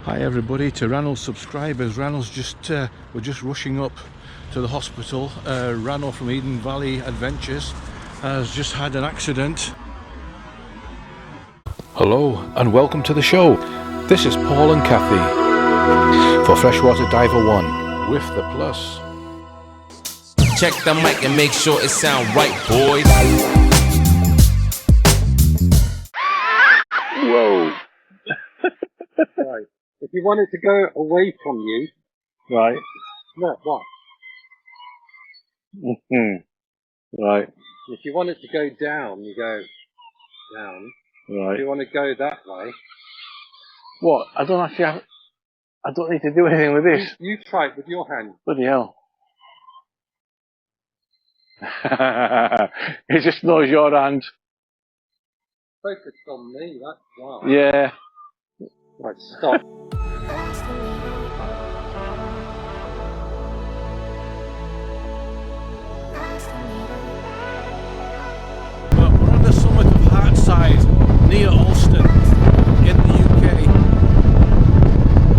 Hi everybody, to Ranul's subscribers. Ranul's we're just rushing up to the hospital. Ranul from Eden Valley Adventures has just had an accident. Hello and welcome to the show. This is Paul and Kathy for Freshwater Diver 1 with the plus. Check the mic and make sure it sound right, boys. Whoa. Right. If you want it to go away from you, Right. look, what? Right. If you want it to go down, you go down. Right. If you want to go that way, What? I don't need to do anything with this. you try it with your hand. Bloody hell. It just knows your hand. Focus on me, that's why. Yeah. Right, stop. Well, we're on the summit of Hartside near Alston in the UK,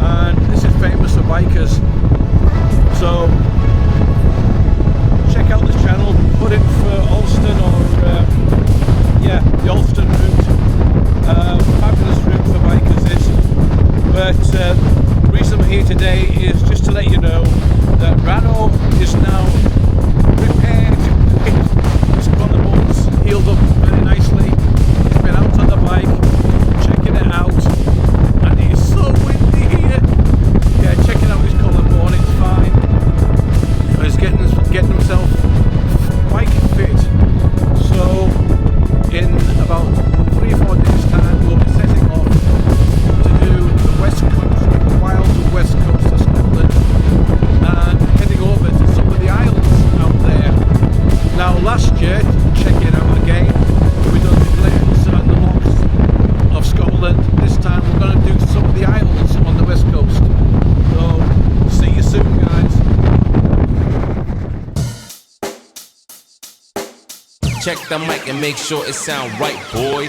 and this is famous for bikers, so check out this channel, put it for Alston or the Alston route. Fabulous route for bikers this, but the reason I'm here today is just to let you know that Ranul is now repaired. His collarbones healed up very nicely. He's been out on the bike, checking it out, and it's so windy here. Yeah, checking out his collarbone, it's fine. And he's getting himself bike fit. So in about 3 or 4 days time we'll be setting off to do the west coast, the wilds of west coast of Scotland, and heading over to some of the islands out there. Now last year, check it out again, we done the Glens and the Lochs of Scotland. This time we're going to do some of the islands on the west coast. So see you soon, guys. Check the mic and make sure it sound right, boys.